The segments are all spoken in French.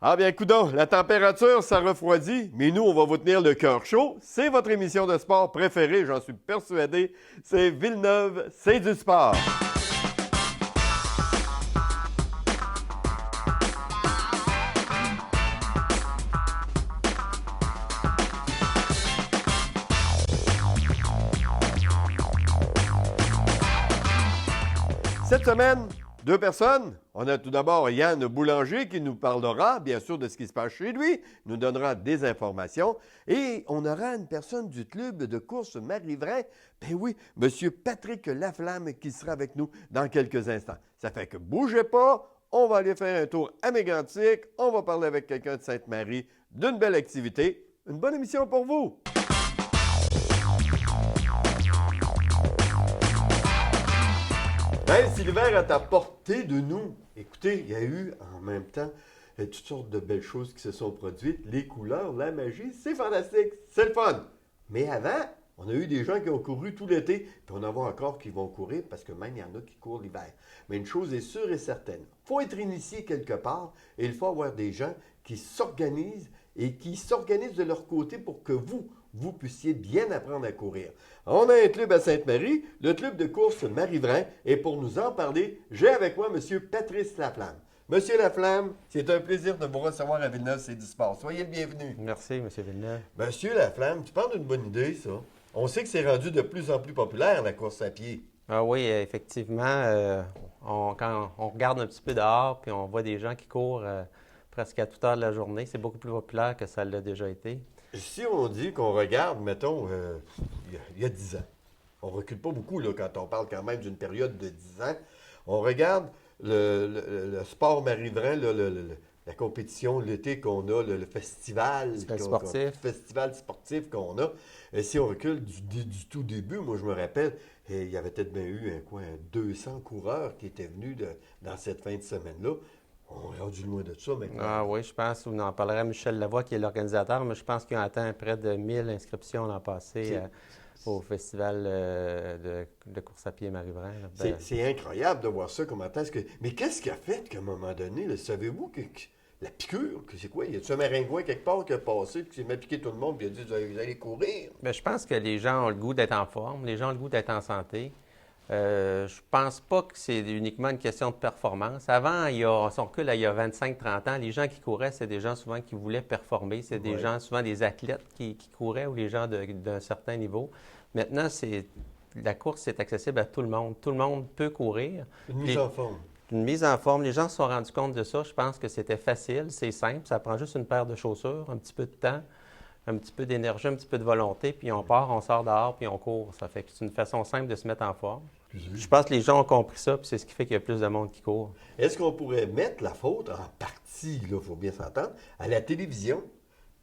Ah bien, coudonc, la température, ça refroidit, mais nous, on va vous tenir le cœur chaud. C'est votre émission de sport préférée, j'en suis persuadé. C'est Villeneuve, c'est du sport. Cette semaine, deux personnes. On a tout d'abord Yann Boulanger qui nous parlera, bien sûr, de ce qui se passe chez lui, nous donnera des informations. Et on aura une personne du club de course Marie-Vrain, ben oui, M. Patrick Laflamme qui sera avec nous dans quelques instants. Ça fait que bougez pas, on va aller faire un tour à Mégantic, on va parler avec quelqu'un de Sainte-Marie d'une belle activité. Une bonne émission pour vous! Même si l'hiver est à portée de nous, écoutez, il y a eu en même temps toutes sortes de belles choses qui se sont produites. Les couleurs, la magie, c'est fantastique, c'est le fun. Mais avant, on a eu des gens qui ont couru tout l'été, puis on en voit encore qui vont courir parce que même il y en a qui courent l'hiver. Mais une chose est sûre et certaine, il faut être initié quelque part et il faut avoir des gens qui s'organisent et qui s'organisent de leur côté pour que vous puissiez bien apprendre à courir. On a un club à Sainte-Marie, le club de course Marie-Vrain, et pour nous en parler, j'ai avec moi M. Patrice Laflamme. Monsieur Laflamme, c'est un plaisir de vous recevoir à Villeneuve, c'est du sport. Soyez le bienvenu. Merci, M. Villeneuve. Monsieur Laflamme, tu parles d'une bonne idée, ça. On sait que c'est rendu de plus en plus populaire, la course à pied. Ah oui, effectivement, quand on regarde un petit peu dehors, puis on voit des gens qui courent presque à toute heure de la journée, c'est beaucoup plus populaire que ça l'a déjà été. Si on dit qu'on regarde, mettons, il y a 10 ans, on ne recule pas beaucoup là, quand on parle quand même d'une période de 10 ans, on regarde le sport Marie-Vrain, la compétition, l'été qu'on a, le festival, festival sportif qu'on a. Et si on recule du tout début, moi je me rappelle, il y avait peut-être bien eu 200 coureurs qui étaient venus dans cette fin de semaine-là. On est rendu loin de ça maintenant. Ah oui, je pense, on en parlera à Michel Lavoie qui est l'organisateur, mais je pense qu'ils ont atteint près de 1000 inscriptions l'an passé au festival de course à pied Marie-Vrain. C'est incroyable de voir ça comme est-ce que. Mais qu'est-ce qui a fait qu'à un moment donné, là, savez-vous que la piqûre, que c'est quoi? Y a-tu un maringouin quelque part qui a passé et qui s'est mis à piquer tout le monde et a dit vous allez courir? Bien, je pense que les gens ont le goût d'être en forme, les gens ont le goût d'être en santé. Je pense pas que c'est uniquement une question de performance. Avant, si on recule il y a 25-30 ans, les gens qui couraient, c'est des gens souvent qui voulaient performer. C'est des gens, souvent des athlètes qui couraient ou les gens d'un certain niveau. Maintenant, la course est accessible à tout le monde. Tout le monde peut courir. Une mise en forme. Une mise en forme. Les gens se sont rendus compte de ça. Je pense que c'était facile, c'est simple. Ça prend juste une paire de chaussures, un petit peu de temps, un petit peu d'énergie, un petit peu de volonté, puis on part, on sort dehors, puis on court. Ça fait que c'est une façon simple de se mettre en forme. Je pense que les gens ont compris ça, puis c'est ce qui fait qu'il y a plus de monde qui court. Est-ce qu'on pourrait mettre la faute en partie, il faut bien s'entendre, à la télévision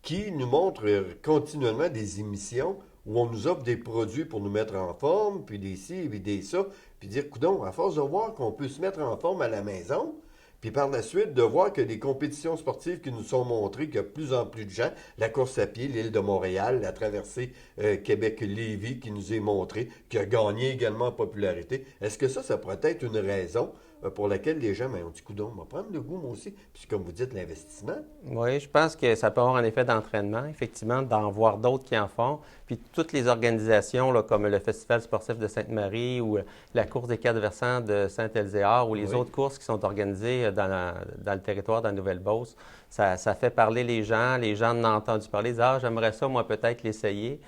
qui nous montre continuellement des émissions où on nous offre des produits pour nous mettre en forme, puis des ci, puis des ça, puis dire, coudonc, à force de voir qu'on peut se mettre en forme à la maison, puis par la suite, de voir que les compétitions sportives qui nous sont montrées, qu'il y a de plus en plus de gens, la course à pied, l'île de Montréal, la traversée Québec-Lévis qui nous est montrée, qui a gagné également en popularité. Est-ce que ça pourrait être une raison pour laquelle les gens ont dit, coudonc, on va prendre le goût, moi aussi. Puis comme vous dites, l'investissement. Oui, je pense que ça peut avoir un effet d'entraînement, effectivement, d'en voir d'autres qui en font. Puis toutes les organisations, là, comme le Festival sportif de Sainte-Marie ou la course des 4 versants de Saint-Elzéar ou les autres courses qui sont organisées dans le territoire de la Nouvelle-Beauce, ça fait parler les gens en ont entendu parler, disent « Ah, j'aimerais ça, moi, peut-être l'essayer. »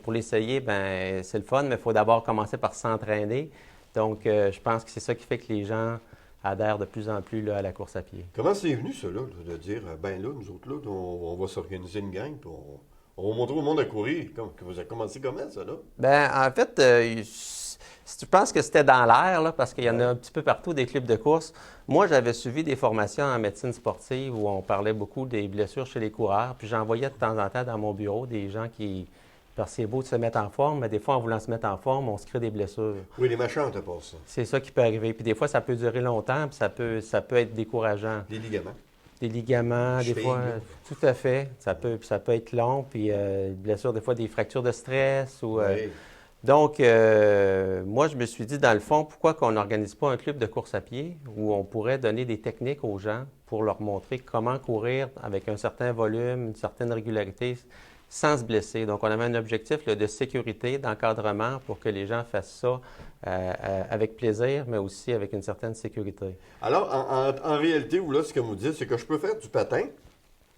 Pour l'essayer, ben c'est le fun, mais il faut d'abord commencer par s'entraîner. Donc, je pense que c'est ça qui fait que les gens adhèrent de plus en plus là, à la course à pied. Comment c'est venu, ça, là, de dire, ben là, nous autres, là, on va s'organiser une gang, puis on va montrer au monde à courir. Vous avez commencé comment, ça, là? Bien, en fait, je pense que c'était dans l'air, là, parce qu'il y en a un petit peu partout des clubs de course. Moi, j'avais suivi des formations en médecine sportive où on parlait beaucoup des blessures chez les coureurs, puis j'envoyais de temps en temps dans mon bureau des gens qui... Parce que c'est beau de se mettre en forme, mais des fois, en voulant se mettre en forme, on se crée des blessures. Oui, les machins, t'as pas ça. C'est ça qui peut arriver. Puis des fois, ça peut durer longtemps, puis ça peut être décourageant. Des ligaments. Des ligaments, des fois. Tout à fait. Ça peut être long, puis blessures, des fois, des fractures de stress. Ou, Donc, moi, je me suis dit, dans le fond, pourquoi qu'on n'organise pas un club de course à pied où on pourrait donner des techniques aux gens pour leur montrer comment courir avec un certain volume, une certaine régularité, sans se blesser. Donc, on avait un objectif là, de sécurité, d'encadrement pour que les gens fassent ça avec plaisir, mais aussi avec une certaine sécurité. Alors, en réalité, là, ce que vous dites, c'est que je peux faire du patin,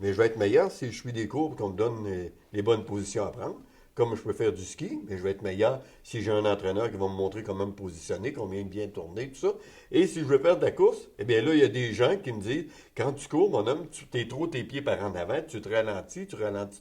mais je vais être meilleur si je suis des cours et qu'on me donne les bonnes positions à prendre. Comme je peux faire du ski, mais je vais être meilleur si j'ai un entraîneur qui va me montrer comment me positionner, combien de bien tourner, tout ça. Et si je veux faire de la course, eh bien là, il y a des gens qui me disent, quand tu cours, mon homme, tu t'es trop tes pieds par en avant, tu ralentis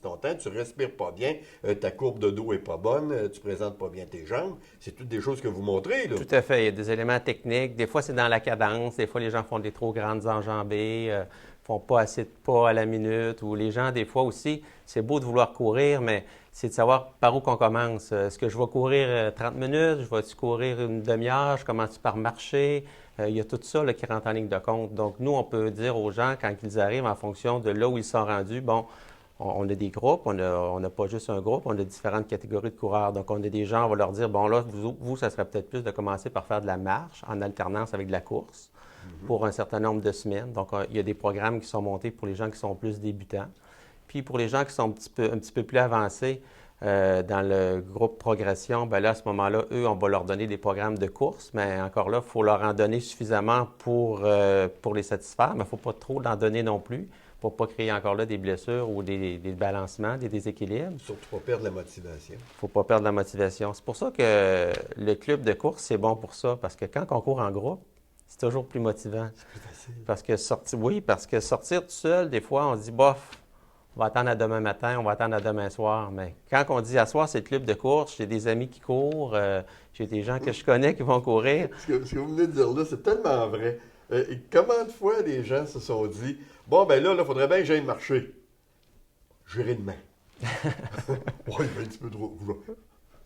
ton temps, tu respires pas bien, ta courbe de dos est pas bonne, tu présentes pas bien tes jambes. C'est toutes des choses que vous montrez, là. Tout à fait. Il y a des éléments techniques. Des fois, c'est dans la cadence. Des fois, les gens font des trop grandes enjambées, font pas assez de pas à la minute. Ou les gens, des fois aussi, c'est beau de vouloir courir, mais c'est de savoir par où qu'on commence. Est-ce que je vais courir 30 minutes? Je vais-tu courir une demi-heure? Je commence par marcher? Il y a tout ça là, qui rentre en ligne de compte. Donc, nous, on peut dire aux gens, quand ils arrivent, en fonction de là où ils sont rendus, bon, on a des groupes, on n'a pas juste un groupe, on a différentes catégories de coureurs. Donc, on a des gens, on va leur dire, bon là, vous ça serait peut-être plus de commencer par faire de la marche en alternance avec de la course pour un certain nombre de semaines. Donc, il y a des programmes qui sont montés pour les gens qui sont plus débutants. Puis, pour les gens qui sont un petit peu plus avancés dans le groupe progression, bien là, à ce moment-là, eux, on va leur donner des programmes de course, mais encore là, il faut leur en donner suffisamment pour les satisfaire, mais il ne faut pas trop en donner non plus, pour ne pas créer encore là des blessures ou des balancements, des déséquilibres. Surtout pas perdre la motivation. Il ne faut pas perdre la motivation. C'est pour ça que le club de course, c'est bon pour ça, parce que quand on court en groupe, c'est toujours plus motivant. C'est plus facile. Parce que sortir tout seul, des fois, on se dit, bof, on va attendre à demain matin, on va attendre à demain soir. Mais quand on dit à soir, c'est le club de course, j'ai des amis qui courent, j'ai des gens que je connais qui vont courir. Ce que vous venez de dire là, c'est tellement vrai. Et comment de fois les gens se sont dit, bon, ben là, il faudrait bien que j'aille marcher. J'irai demain. Oui, un petit peu trop.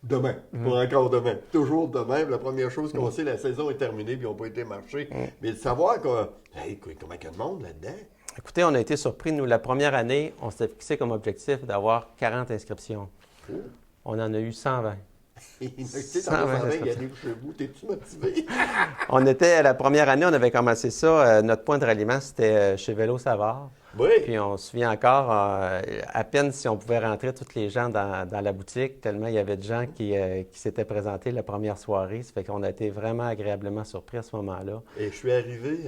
Demain. Pour encore demain. Toujours demain. La première chose qu'on sait, la saison est terminée, puis ils n'ont pas été marcher. Mais de savoir que, hey, comment il y a de monde là-dedans? Écoutez, on a été surpris. Nous, la première année, on s'était fixé comme objectif d'avoir 40 inscriptions. Oh. On en a eu 120. Tu sais, t'en as parlé, il arrive chez vous. T'es-tu motivé? On était, la première année, on avait commencé ça. Notre point de ralliement, c'était chez Vélo Savard. Oui. Puis on se souvient encore, à peine si on pouvait rentrer tous les gens dans la boutique, tellement il y avait de gens qui s'étaient présentés la première soirée. Ça fait qu'on a été vraiment agréablement surpris à ce moment-là. Et je suis arrivé,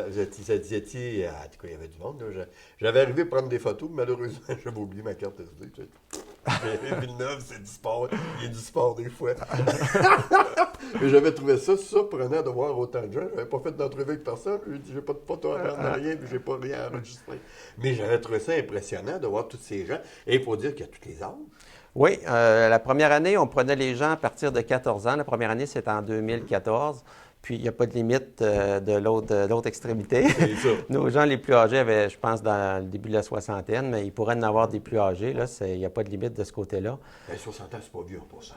vous étiez, en tout cas, il y avait du monde. Là. J'avais arrivé pour prendre des photos, mais malheureusement, j'avais oublié ma carte SD. Tu sais. Villeneuve, c'est du sport. Il y a du sport des fois. Mais j'avais trouvé ça surprenant de voir autant de gens. Je n'avais pas fait d'entrevue avec personne. J'ai pas de photo à prendre, rien, puis j'ai pas rien enregistré. Mais j'avais trouvé ça impressionnant de voir tous ces gens. Et il faut dire qu'il y a tous les âges. Oui, la première année, on prenait les gens à partir de 14 ans. La première année, c'était en 2014. Puis, il n'y a pas de limite de l'autre extrémité. C'est ça. Nos gens les plus âgés avaient, je pense, dans le début de la soixantaine, mais ils pourraient en avoir des plus âgés. Là, il n'y a pas de limite de ce côté-là. 60 ans, c'est pas vieux pour ça.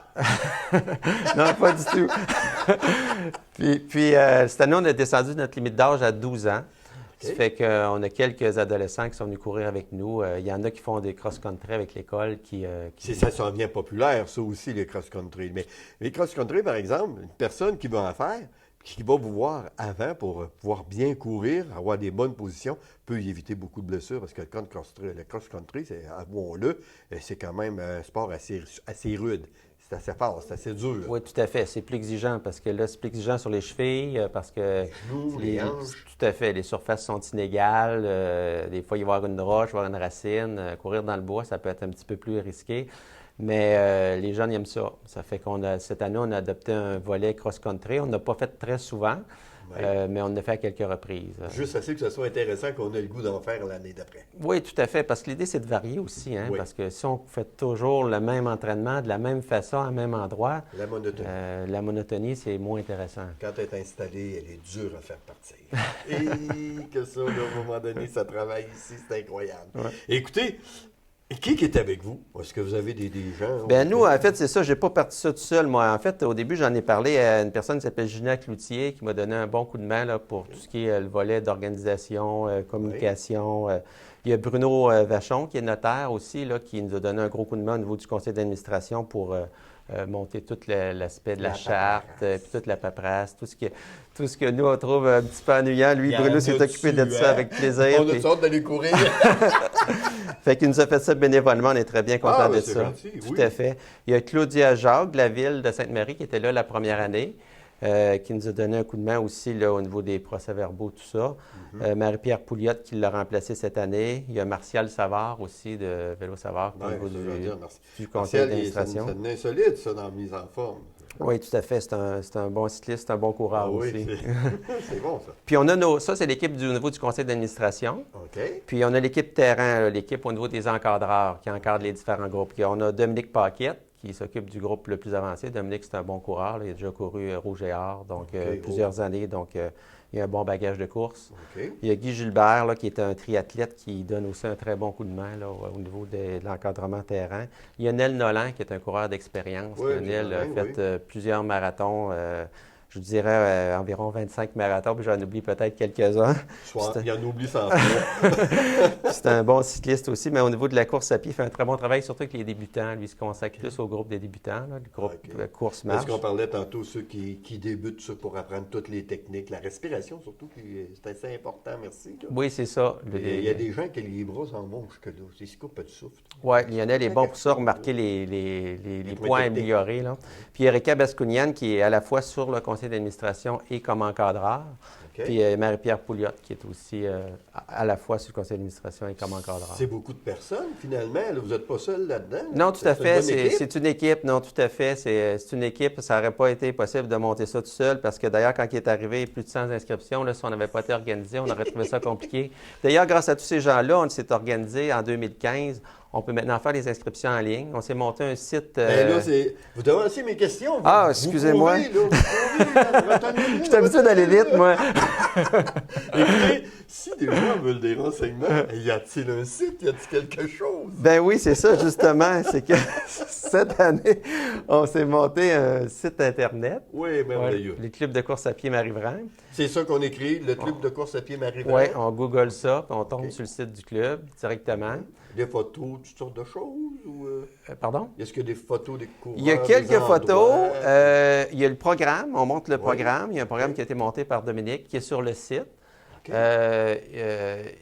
Non, pas du tout. puis cette année, on a descendu notre limite d'âge à 12 ans. Okay. Ça fait qu'on a quelques adolescents qui sont venus courir avec nous. Il y en a qui font des cross-country avec l'école. Ça s'en vient populaire, ça aussi, les cross-country. Mais les cross-country, par exemple, une personne qui va en faire, qui va vous voir avant pour pouvoir bien courir, avoir des bonnes positions, peut y éviter beaucoup de blessures parce que le cross-country, avouons-le, c'est quand même un sport assez rude. C'est assez fort, c'est assez dur. Oui, tout à fait. C'est plus exigeant parce que là, c'est plus exigeant sur les chevilles, parce que... Les genoux, les hanches. Tout à fait. Les surfaces sont inégales. Des fois, il va y avoir une roche, il va y avoir une racine. Courir dans le bois, ça peut être un petit peu plus risqué. Mais les jeunes aiment ça. Ça fait cette année, on a adopté un volet cross-country. On n'a pas fait très souvent, mais on l'a fait à quelques reprises. Juste assez que ce soit intéressant qu'on ait le goût d'en faire l'année d'après. Oui, tout à fait. Parce que l'idée, c'est de varier aussi. Hein, oui. Parce que si on fait toujours le même entraînement, de la même façon, au même endroit, la monotonie, c'est moins intéressant. Quand elle est installée, elle est dure à faire partir. Et que ça, là, à un moment donné, ça travaille ici, c'est incroyable. Ouais. Écoutez, qui est avec vous? Est-ce que vous avez des gens? Bien, nous, en fait, c'est ça. Je n'ai pas parti ça tout seul. Moi, en fait, au début, j'en ai parlé à une personne qui s'appelle Gina Cloutier, qui m'a donné un bon coup de main là, pour tout ce qui est le volet d'organisation, communication. Il y a Bruno Vachon, qui est notaire aussi, là, qui nous a donné un gros coup de main au niveau du conseil d'administration pour monter tout l'aspect de la La charte, paperasse. puis toute la paperasse, tout ce que nous, on trouve un petit peu ennuyant. Lui, Il y Bruno en s'est a occupé de dessus, ça hein? avec plaisir. On a puis- sorte d'aller courir. Fait qu'il nous a fait ça bénévolement, on est très bien content de ben, c'est ça. gentil, Tout oui. à fait. Il y a Claudia Jacques de la ville de Sainte-Marie qui était là la première année, qui nous a donné un coup de main aussi là, au niveau des procès-verbaux, tout ça. Marie-Pierre Pouliot qui l'a remplacé cette année. Il y a Martial Savard aussi de Vélo Savard au Ouais, niveau ça, je veux dire, merci. du conseil Martial, d'administration. c'est une insolite, ça, dans la mise en forme. Oui, tout à fait. C'est un bon cycliste, c'est un bon coureur Ah oui, aussi. c'est bon, ça. Puis on a ça, c'est l'équipe au niveau du conseil d'administration. OK. Puis on a l'équipe terrain, l'équipe au niveau des encadreurs qui encadrent les différents groupes. Puis on a Dominique Paquette qui s'occupe du groupe le plus avancé. Dominique, c'est un bon coureur, là. Il a déjà couru Rouge et Or, donc OK, plusieurs années. Donc il a un bon bagage de course. OK. Il y a Guy Gilbert, là, qui est un triathlète qui donne aussi un très bon coup de main là, au niveau de l'encadrement terrain. Il y a Nel Nolan, qui est un coureur d'expérience. Oui, Nel a Nolan, fait plusieurs marathons, je dirais environ 25 marathons, puis j'en oublie peut-être quelques-uns. Il y en oublie sans foi. C'est un bon cycliste aussi, mais au niveau de la course à pied, il fait un très bon travail, surtout avec les débutants. Lui, il se consacre plus au groupe des débutants, là, le groupe course-marche. Est-ce qu'on parlait tantôt ceux qui débutent ça pour apprendre toutes les techniques, la respiration surtout, c'est assez important, merci. Là. Oui, c'est ça. Il y a des gens qui les bras s'en vont jusque-là. C'est ce qu'on pas de souffle. Oui, Lionel est bon pour ça, remarquer les points techniques. améliorés. Là. Puis Erika Bascounian, qui est à la fois sur le conseil d'administration et comme encadreur. OK. Puis Marie-Pierre Pouliot, qui est aussi à la fois sur le conseil d'administration et comme encadreur. C'est beaucoup de personnes, finalement. Là, vous n'êtes pas seul là-dedans. Là. Non, tout à fait. Une bonne équipe. C'est une équipe. Non, tout à fait. C'est une équipe. Ça n'aurait pas été possible de monter ça tout seul parce que d'ailleurs, quand il est arrivé, plus de 100 inscriptions, là, si on n'avait pas été organisé, on aurait trouvé ça compliqué. D'ailleurs, grâce à tous ces gens-là, on s'est organisé en 2015. On peut maintenant faire les inscriptions en ligne. On s'est monté un site. Ben là, vous devancez mes questions. Vous, Ah, excusez-moi. Vous Je suis habitué d'aller vite, moi. Écoutez, si des gens veulent des renseignements, y a-t-il un site? Y a-t-il quelque chose? Ben oui, c'est ça, justement. C'est que cette année, on s'est monté un site Internet. Oui, merveilleux. Les clubs de course à pied Marie-Vran. C'est ça qu'on écrit, le club de course à pied Marie-Vran. Oui, on google ça, puis on tombe OK. sur le site du club directement. Des photos, toutes sortes de choses? Ou, Pardon? est-ce qu'il y a des photos des coureurs? Il y a quelques des photos. endroits? Il y a le programme. On montre le Oui. programme. Il y a un programme qui a été monté par Dominique qui est sur le site. OK.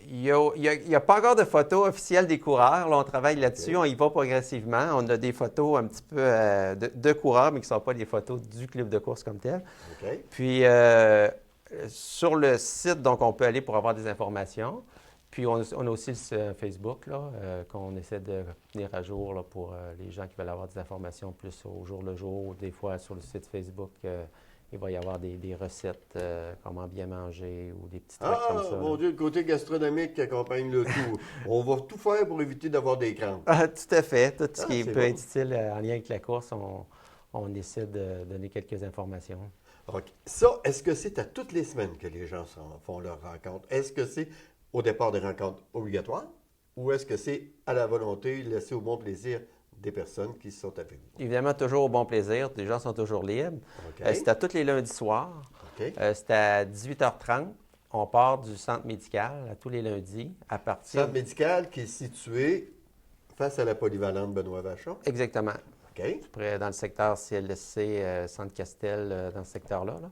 Il n'y a pas encore de photos officielles des coureurs. Là, on travaille là-dessus. OK. On y va progressivement. On a des photos un petit peu de coureurs, mais qui ne sont pas des photos du club de course comme tel. OK. Puis, sur le site, donc, on peut aller pour avoir des informations. Puis, on a aussi le Facebook, là, qu'on essaie de tenir à jour là, pour les gens qui veulent avoir des informations plus au jour le jour. Des fois, sur le site Facebook, il va y avoir des recettes, comment bien manger ou des petits trucs comme ça. Mon Dieu, le côté gastronomique qui accompagne le tout. On va tout faire pour éviter d'avoir des crampes. Ah, tout à fait. Tout ce qui c'est peut bon. être utile en lien avec la course, on essaie de donner quelques informations. OK. Ça, est-ce que c'est à toutes les semaines que les gens font leur rencontre? Est-ce que c'est au départ des rencontres obligatoires ou est-ce que c'est à la volonté, laissé au bon plaisir des personnes qui sont avec vous? Évidemment, toujours au bon plaisir. Les gens sont toujours libres. OK. C'est à tous les lundis soirs. OK. C'est à 18h30. On part du centre médical à tous les lundis à partir... Centre médical qui est situé face à la polyvalente Benoît Vachon. Exactement. OK. Près dans le secteur CLSC, Centre-Castel, dans ce secteur-là. Là.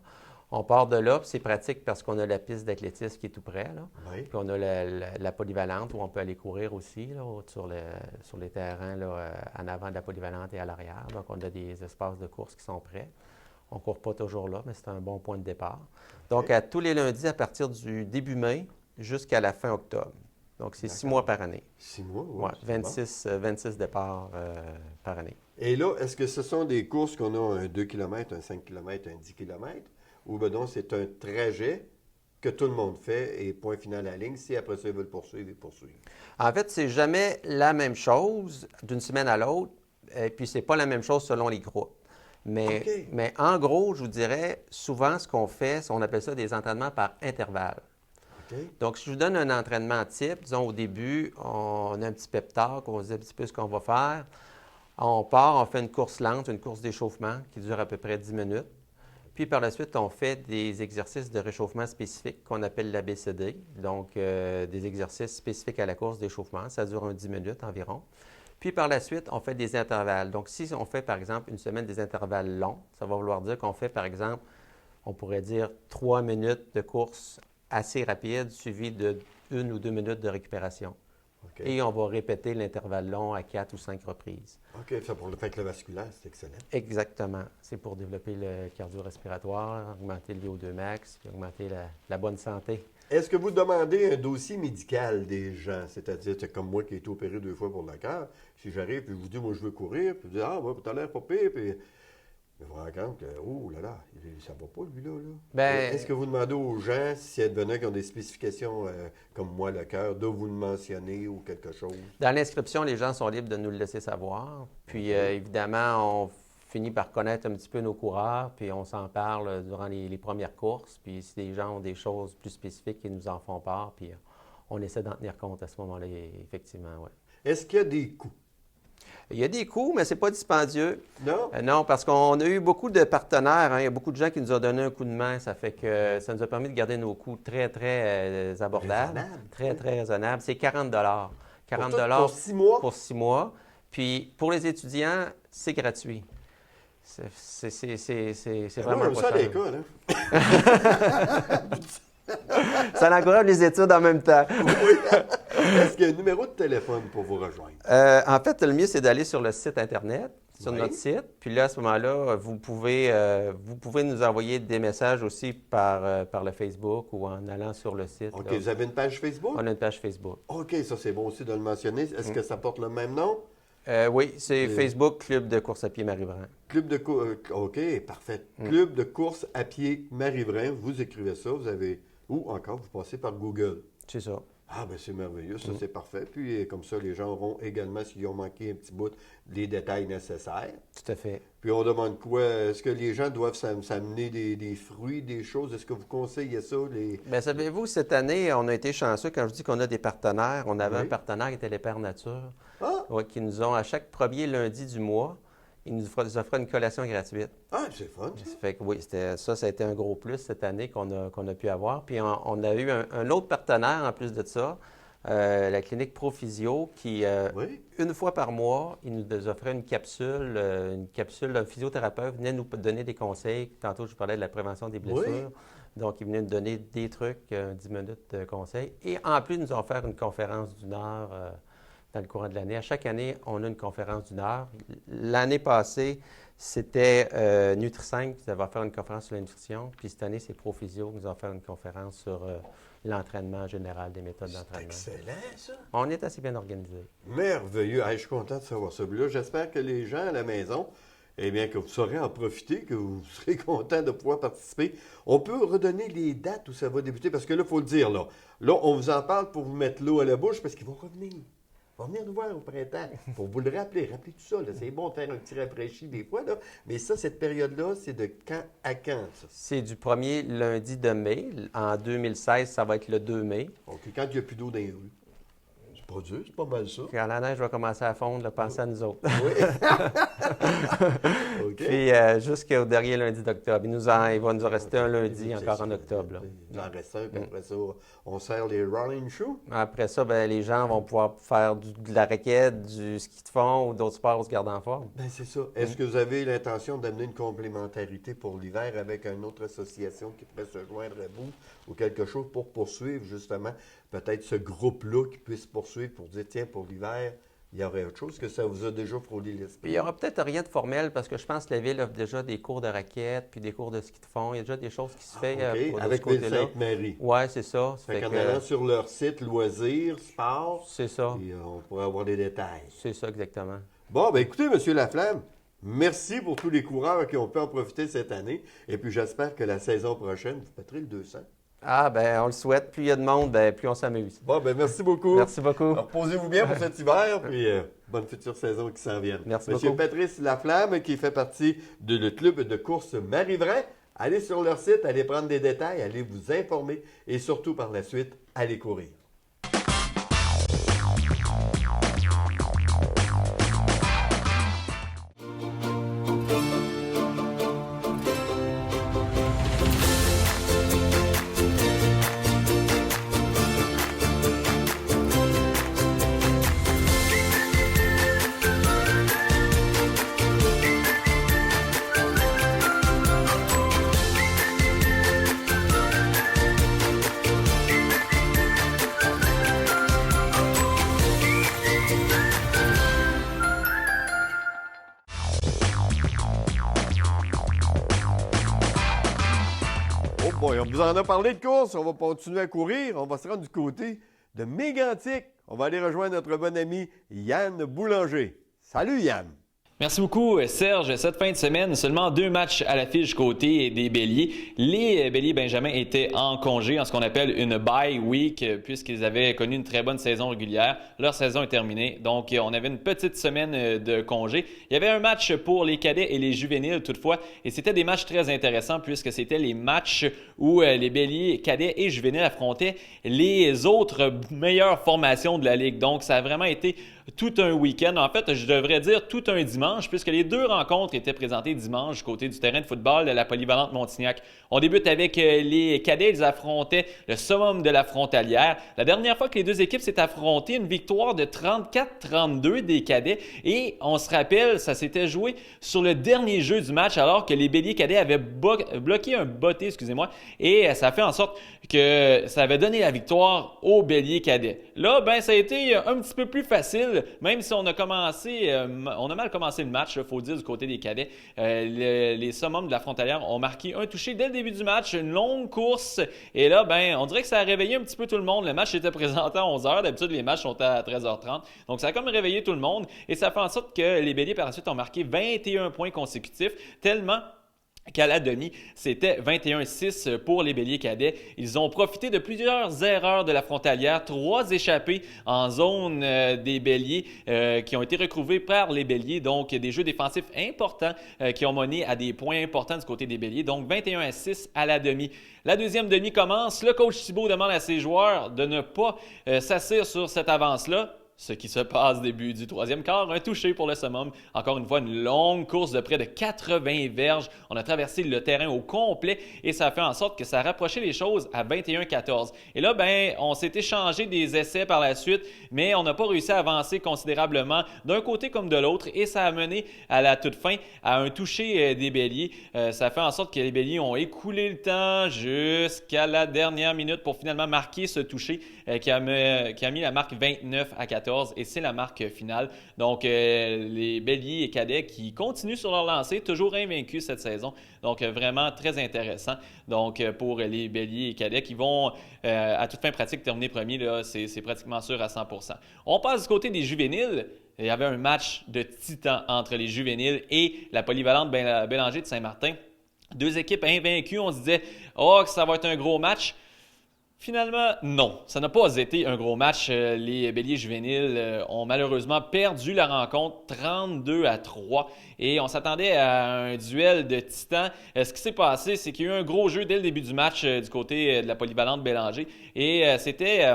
On part de là, puis c'est pratique parce qu'on a la piste d'athlétisme qui est tout près. Là. Oui. Puis on a la polyvalente où on peut aller courir aussi là, sur les terrains là, en avant de la polyvalente et à l'arrière. Donc, on a des espaces de course qui sont prêts. On ne court pas toujours là, mais c'est un bon point de départ. Donc, à tous les lundis, à partir du début mai jusqu'à la fin octobre. Donc, c'est 6 mois par année. 6 mois, oui. Ouais, c'est bon. 26 départs par année. Et là, est-ce que ce sont des courses qu'on a un 2 km, un 5 km, un 10 km, ou ben donc c'est un trajet que tout le monde fait et point final à la ligne. Si après ça, ils veulent poursuivre, ils poursuivent. En fait, c'est jamais la même chose d'une semaine à l'autre, et puis c'est pas la même chose selon les groupes. Mais, OK. mais en gros, je vous dirais, souvent, ce qu'on fait, on appelle ça des entraînements par intervalle. OK? Donc, si je vous donne un entraînement type, disons au début, on a un petit pep talk, on se dit un petit peu ce qu'on va faire. On part, on fait une course lente, une course d'échauffement qui dure à peu près 10 minutes. Puis par la suite, on fait des exercices de réchauffement spécifiques qu'on appelle l'ABCD. Donc, des exercices spécifiques à la course d'échauffement. Ça dure 10 minutes environ. Puis par la suite, on fait des intervalles. Donc, si on fait, par exemple, une semaine des intervalles longs, ça va vouloir dire qu'on fait, par exemple, on pourrait dire 3 minutes de course assez rapide, suivi de 1 ou 2 minutes de récupération. OK. Et on va répéter l'intervalle long à 4 ou 5 reprises. OK, ça pour le fait vasculaire, c'est excellent. Exactement. C'est pour développer le cardio-respiratoire, augmenter le VO2 max, puis augmenter la bonne santé. Est-ce que vous demandez un dossier médical des gens? C'est-à-dire, c'est comme moi qui ai été opéré 2 fois pour le cœur. Si j'arrive et je vous dis, moi, je veux courir, puis vous dites, ah, ouais, t'as l'air pas pire, puis vous vous rendez compte que, oh là là, ça va pas, lui-là. Là. Ben, Est-ce que vous demandez aux gens, si advenant qu'ils ont des spécifications comme moi, le cœur, de vous le mentionner ou quelque chose? dans l'inscription, les gens sont libres de nous le laisser savoir. Puis, évidemment, on finit par connaître un petit peu nos coureurs, puis on s'en parle durant les premières courses. Puis, si les gens ont des choses plus spécifiques, ils nous en font part, puis on essaie d'en tenir compte à ce moment-là, effectivement, oui. Est-ce qu'il y a des coûts? Il y a des coûts, mais ce n'est pas dispendieux. Non? Non, parce qu'on a eu beaucoup de partenaires. Hein. Il y a beaucoup de gens qui nous ont donné un coup de main. Ça fait que ça nous a permis de garder nos coûts très, très abordables. Raisonnable. Très, très raisonnables. C'est 40 40 Pour 6 mois? pour 6 mois. Puis pour les étudiants, c'est gratuit. C'est vraiment moi, pas ça à cher. l'école, hein? Ça encourage les études en même temps. Oui. Est-ce qu'il y a un numéro de téléphone pour vous rejoindre? En fait, le mieux, c'est d'aller sur le site Internet, sur Oui. notre site. Puis là, à ce moment-là, vous pouvez nous envoyer des messages aussi par le Facebook ou en allant sur le site. OK, là. vous avez une page Facebook? On a une page Facebook. OK, ça c'est bon aussi de le mentionner. Est-ce que ça porte le même nom? Oui, c'est Facebook Club de course à pied Marie-Brun. Club de course. OK, parfait. Club de course à pied Marie-Brun. Vous écrivez ça, vous avez. Ou encore, vous passez par Google. C'est ça. Ah, ben c'est merveilleux, ça c'est parfait. Puis comme ça, les gens auront également, s'ils ont manqué un petit bout, les détails nécessaires. Tout à fait. Puis on demande quoi? Est-ce que les gens doivent s'amener des fruits, des choses? Est-ce que vous conseillez ça? Bien, savez-vous, cette année, on a été chanceux. Quand je dis qu'on a des partenaires, on avait Oui. un partenaire qui était les Pères Nature, Ah! qui nous ont, à chaque premier lundi du mois, ils nous offraient une collation gratuite. Ah, c'est fun, ça. Ça fait que oui, ça a été un gros plus cette année qu'on a pu avoir. Puis on a eu un autre partenaire en plus de ça, la clinique Prophysio, qui, Oui. une fois par mois, il nous offrait une capsule. Un physiothérapeute venait nous donner des conseils. Tantôt, je vous parlais de la prévention des blessures. Oui. Donc, il venait nous donner des trucs, 10 minutes de conseils. Et en plus, ils nous ont offert une conférence d'1 heure dans le courant de l'année. À chaque année, on a une conférence d'1 heure. L'année passée, c'était Nutri5 qui va faire une conférence sur la nutrition. Puis cette année, c'est Prophysio qui nous a fait une conférence sur l'entraînement général, des méthodes C'est d'entraînement. excellent, ça. On est assez bien organisé. Merveilleux. Hey, je suis content de savoir ça. Puis là, j'espère que les gens à la maison, eh bien, que vous saurez en profiter, que vous serez contents de pouvoir participer. On peut redonner les dates où ça va débuter, parce que là, il faut le dire, là. Là, on vous en parle pour vous mettre l'eau à la bouche, parce qu'ils vont revenir. Ils vont venir nous voir au printemps. Pour vous le rappeler. Rappelez tout ça, là. C'est bon de faire un petit rafraîchi des fois, là. Mais ça, cette période-là, c'est de quand à quand, ça? C'est du premier lundi de mai. En 2016, ça va être le 2 mai. OK. Quand il n'y a plus d'eau dans les rues. C'est pas dur, c'est pas mal ça. Quand la neige va commencer à fondre, là, pensez à nous autres. Oui. OK. Puis jusqu'au dernier lundi d'octobre. Il va nous en rester un lundi C'est encore ça. en octobre, là. Il en reste un, puis après ça, on sert les rolling shoes. Après ça, ben, les gens vont pouvoir faire de la raquette, du ski de fond ou d'autres sports où se garder en forme. Ben c'est ça. Est-ce que vous avez l'intention d'amener une complémentarité pour l'hiver avec une autre association qui pourrait se joindre à vous ou quelque chose pour poursuivre justement peut-être ce groupe-là qui puisse poursuivre pour dire tiens, pour l'hiver, il y aurait autre chose que ça vous a déjà frôlé Puis l'esprit? il n'y aura peut-être rien de formel parce que je pense que la ville offre déjà des cours de raquette puis des cours de ski de fond. Il y a déjà des choses qui se font OK, de avec ce Ville côté-là. Sainte-Marie. Oui, c'est ça. Ça Fait fait qu'en que, allant sur leur site loisirs, sport, c'est ça. puis, on pourrait avoir des détails. C'est ça, exactement. Bon, ben écoutez, M. Laflamme, merci pour tous les coureurs qui ont pu en profiter cette année. Et puis j'espère que la saison prochaine, vous péterez le 200. Ah, ben on le souhaite. Plus il y a de monde, ben, plus on s'amuse. Bon, ben merci beaucoup. Merci beaucoup. Alors, reposez-vous bien pour cet hiver, puis bonne future saison qui s'en vient. Merci Monsieur beaucoup. Patrice Laflamme, qui fait partie le club de course Marie-Vrain, allez sur leur site, allez prendre des détails, allez vous informer et surtout par la suite, allez courir. Bon, et on vous en a parlé de course, on va continuer à courir, on va se rendre du côté de Mégantic. On va aller rejoindre notre bon ami Yann Boulanger. Salut Yann! Merci beaucoup, Serge. Cette fin de semaine, seulement 2 matchs à l'affiche côté des Béliers. Les Béliers Benjamin étaient en congé, en ce qu'on appelle une bye week, puisqu'ils avaient connu une très bonne saison régulière. Leur saison est terminée, donc on avait une petite semaine de congé. Il y avait un match pour les cadets et les juvéniles toutefois, et c'était des matchs très intéressants puisque c'était les matchs où les Béliers cadets et juvéniles affrontaient les autres meilleures formations de la Ligue. Donc ça a vraiment été tout un week-end. En fait, je devrais dire tout un dimanche, puisque les 2 rencontres étaient présentées dimanche du côté du terrain de football de la Polyvalente Montignac. On débute avec les cadets. Ils affrontaient le summum de la Frontalière. La dernière fois que les 2 équipes s'étaient affrontées, une victoire de 34-32 des cadets. Et on se rappelle, ça s'était joué sur le dernier jeu du match, alors que les Béliers cadets avaient bloqué un botté, et ça a fait en sorte que ça avait donné la victoire aux Béliers cadets. Là, ça a été un petit peu plus facile, même si on a mal commencé le match, il faut dire, du côté des cadets. Les summums de la Frontalière ont marqué un touché dès le début du match, une longue course, et là, on dirait que ça a réveillé un petit peu tout le monde. Le match était présenté à 11h, d'habitude les matchs sont à 13h30, donc ça a comme réveillé tout le monde, et ça fait en sorte que les Béliers par la suite ont marqué 21 points consécutifs, tellement qu'à la demi, c'était 21-6 pour les Béliers cadets. Ils ont profité de plusieurs erreurs de la Frontalière, 3 échappées en zone des Béliers qui ont été retrouvées par les Béliers. Donc, des jeux défensifs importants qui ont mené à des points importants du côté des Béliers. Donc, 21-6 à la demi. La deuxième demi commence. Le coach Thibault demande à ses joueurs de ne pas s'asseoir sur cette avance-là. Ce qui se passe début du 3e quart, un touché pour le summum. Encore une fois, une longue course de près de 80 verges. On a traversé le terrain au complet et ça a fait en sorte que ça a rapproché les choses à 21-14. Et là, on s'est échangé des essais par la suite, mais on n'a pas réussi à avancer considérablement d'un côté comme de l'autre et ça a mené à la toute fin à un touché des Béliers. Ça a fait en sorte que les Béliers ont écoulé le temps jusqu'à la dernière minute pour finalement marquer ce touché qui a mis la marque 29-14. Et c'est la marque finale. Donc, les Béliers et cadets qui continuent sur leur lancée, toujours invaincus cette saison. Donc, vraiment très intéressant. Donc, pour les Béliers et cadets qui vont, à toute fin pratique, terminer premier, là, c'est pratiquement sûr à 100%. On passe du côté des juvéniles. Il y avait un match de titan entre les juvéniles et la Polyvalente Bélanger de Saint-Martin. 2 équipes invaincues. On se disait, que ça va être un gros match. Finalement, non. Ça n'a pas été un gros match. Les Béliers juvéniles ont malheureusement perdu la rencontre 32-3 et on s'attendait à un duel de titans. Ce qui s'est passé, c'est qu'il y a eu un gros jeu dès le début du match du côté de la Polyvalente Bélanger et c'était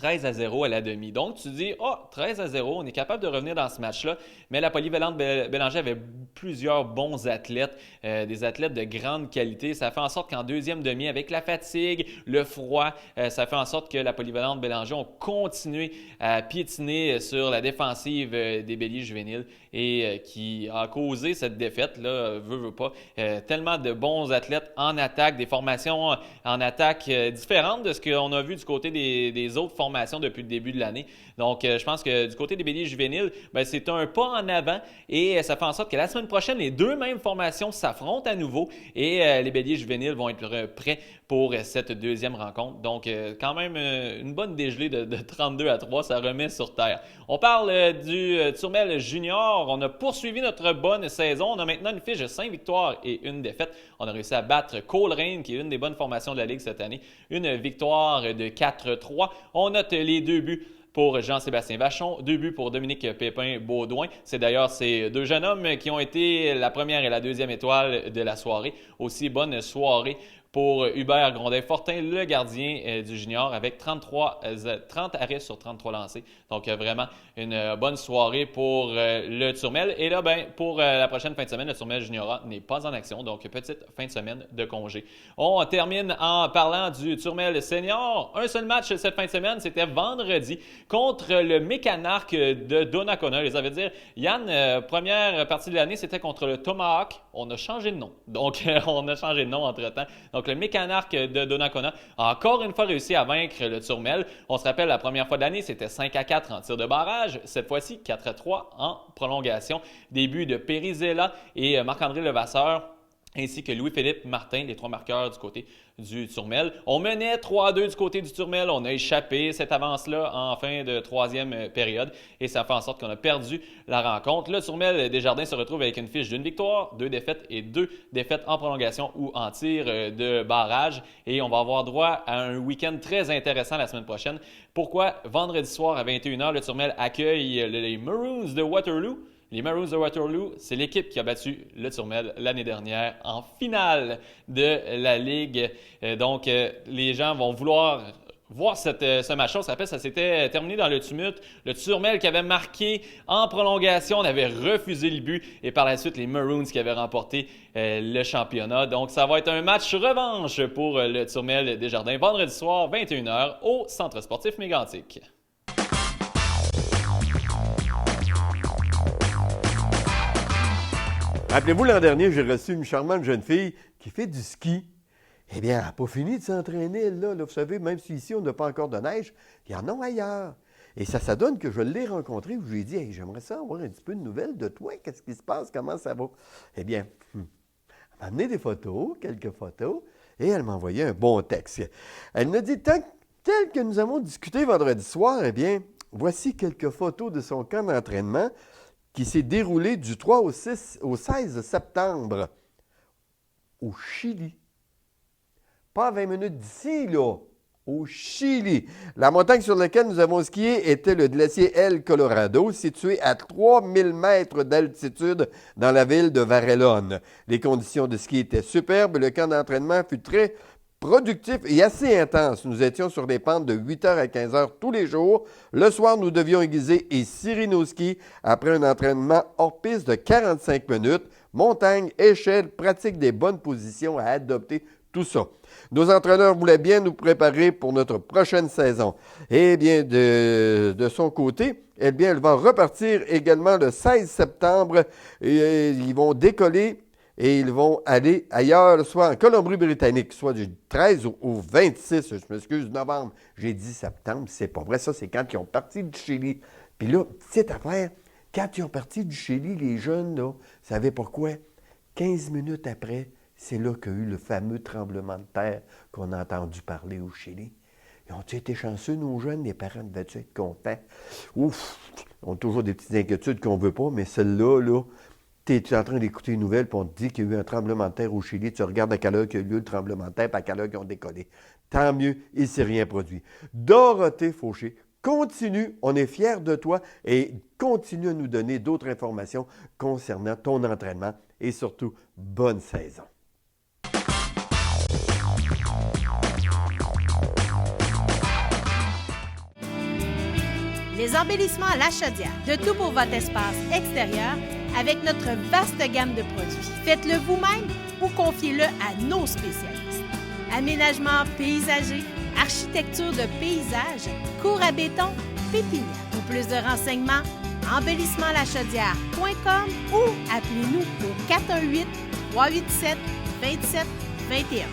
13-0 à la demi. Donc, tu dis, 13-0, on est capable de revenir dans ce match-là. Mais la Polyvalente Bélanger avait plusieurs bons athlètes, des athlètes de grande qualité. Ça fait en sorte qu'en deuxième demi, avec la fatigue, le froid, ça fait en sorte que la Polyvalente Bélanger ont continué à piétiner sur la défensive des Béliers juvéniles et qui a causé cette défaite-là, veut pas. Tellement de bons athlètes en attaque, des formations en attaque différentes de ce qu'on a vu du côté des autres formations depuis le début de l'année. Donc, je pense que du côté des Béliers juvéniles, c'est un pas en avant et ça fait en sorte que la semaine prochaine, les 2 mêmes formations s'affrontent à nouveau et les Béliers juvéniles vont être prêts pour cette deuxième rencontre. Donc, quand même, une bonne dégelée de 32-3, ça remet sur terre. On parle du Turmel Junior. On a poursuivi notre bonne saison. On a maintenant une fiche de 5 victoires et 1 défaite. On a réussi à battre Coleraine, qui est une des bonnes formations de la Ligue cette année. Une victoire de 4-3. On note les 2 buts pour Jean-Sébastien Vachon, 2 buts pour Dominique Pépin-Baudouin. C'est d'ailleurs ces 2 jeunes hommes qui ont été la première et la deuxième étoile de la soirée. Aussi, bonne soirée pour Hubert Grondin-Fortin, le gardien du junior, avec 30 arrêts sur 33 lancés. Donc, vraiment une bonne soirée pour le Turmel. Et là, pour la prochaine fin de semaine, le Turmel Junior n'est pas en action. Donc, petite fin de semaine de congé. On termine en parlant du Turmel Senior. Un seul match cette fin de semaine, c'était vendredi contre le Mécanarque de Donnacona. Je les avais dit, Yann, première partie de l'année, c'était contre le Tomahawk. On a changé de nom. Donc, on a changé de nom entre-temps. Donc, le Mécanarque de Donnacona a encore une fois réussi à vaincre le Turmel. On se rappelle, la première fois de l'année, c'était 5-4 en tir de barrage. Cette fois-ci, 4-3 en prolongation. Début de Périzella et Marc-André Levasseur. ainsi que Louis-Philippe Martin, les 3 marqueurs du côté du Turmel. On menait 3-2 du côté du Turmel. On a échappé cette avance-là en fin de 3e période et ça fait en sorte qu'on a perdu la rencontre. Le Turmel Desjardins se retrouve avec une fiche d'1 victoire, 2 défaites et 2 défaites en prolongation ou en tir de barrage. Et on va avoir droit à un week-end très intéressant la semaine prochaine. Pourquoi? Vendredi soir à 21h, le Turmel accueille les Maroons de Waterloo. Les Maroons de Waterloo, c'est l'équipe qui a battu le Turmel l'année dernière en finale de la Ligue. Donc, les gens vont vouloir voir ce match-là. On se rappelle, ça s'était terminé dans le tumulte. Le Turmel qui avait marqué en prolongation, on avait refusé le but. Et par la suite, les Maroons qui avaient remporté le championnat. Donc, ça va être un match revanche pour le Turmel Desjardins. Vendredi soir, 21h, au Centre sportif Mégantic. Rappelez-vous, l'an dernier, j'ai reçu une charmante jeune fille qui fait du ski. Eh bien, elle n'a pas fini de s'entraîner, elle, là. Vous savez, même si ici, on n'a pas encore de neige, il y en a ailleurs. Et ça donne que je l'ai rencontrée, où je lui ai dit, hey, j'aimerais ça avoir un petit peu de nouvelles de toi. Qu'est-ce qui se passe? Comment ça va? Eh bien, elle m'a amené des photos, quelques photos, et elle m'a envoyé un bon texte. Elle me dit, tel que nous avons discuté vendredi soir, eh bien, voici quelques photos de son camp d'entraînement qui s'est déroulé du 3 au 16 septembre au Chili. Pas à 20 minutes d'ici, là, au Chili. La montagne sur laquelle nous avons skié était le glacier El Colorado, situé à 3000 mètres d'altitude dans la ville de Varellone. Les conditions de ski étaient superbes, le camp d'entraînement fut très productif et assez intense. Nous étions sur des pentes de 8h à 15h tous les jours. Le soir, nous devions aiguiser et cirer nos skis après un entraînement hors piste de 45 minutes. Montagne, échelle, pratique des bonnes positions à adopter, tout ça. Nos entraîneurs voulaient bien nous préparer pour notre prochaine saison. Eh bien, de son côté, eh bien, elle va repartir également le 16 septembre et ils vont décoller et ils vont aller ailleurs, soit en Colombie-Britannique, soit du 13 au 26, je m'excuse, novembre. J'ai dit septembre, c'est pas vrai, ça c'est quand ils ont parti du Chili. Puis là, petite affaire, quand ils ont parti du Chili, les jeunes, là, savaient pourquoi? 15 minutes après, c'est là qu'il y a eu le fameux tremblement de terre qu'on a entendu parler au Chili. Ils ont été chanceux, nos jeunes, les parents devaient être contents. Ouf, on a toujours des petites inquiétudes qu'on ne veut pas, mais celle-là, là, tu es en train d'écouter une nouvelle, puis on te dit qu'il y a eu un tremblement de terre au Chili. Tu regardes à quelle heure qu'il y a eu le tremblement de terre, puis à quelle heure qu'ils ont décollé. Tant mieux, il ne s'est rien produit. Dorothée Fauché, continue, on est fiers de toi et continue à nous donner d'autres informations concernant ton entraînement et surtout, bonne saison. Les embellissements à la chaudière, de tout pour votre espace extérieur avec notre vaste gamme de produits. Faites-le vous-même ou confiez-le à nos spécialistes. Aménagement paysager, architecture de paysage, cours à béton, pépinière. Pour plus de renseignements, embellissementlachaudière.com ou appelez-nous au 418-387-2721.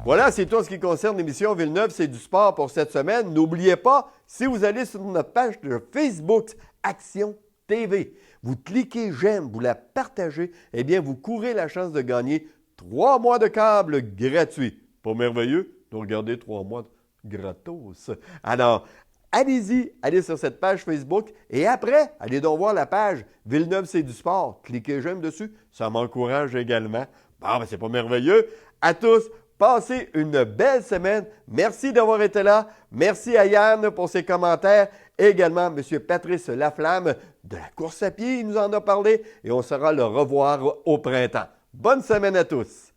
Voilà, c'est tout en ce qui concerne l'émission Villeneuve, c'est du sport pour cette semaine. N'oubliez pas, si vous allez sur notre page de Facebook Action TV, vous cliquez j'aime, vous la partagez, eh bien, vous courez la chance de gagner 3 mois de câble gratuit. Pas merveilleux? Donc, regardez 3 mois gratos. Alors, allez-y, allez sur cette page Facebook et après, allez donc voir la page Villeneuve, c'est du sport. Cliquez j'aime dessus, ça m'encourage également. Bon, ben, c'est pas merveilleux. À tous, passez une belle semaine. Merci d'avoir été là. Merci à Yann pour ses commentaires. Et également, M. Patrice Laflamme de la course à pied, il nous en a parlé et on sera le revoir au printemps. Bonne semaine à tous.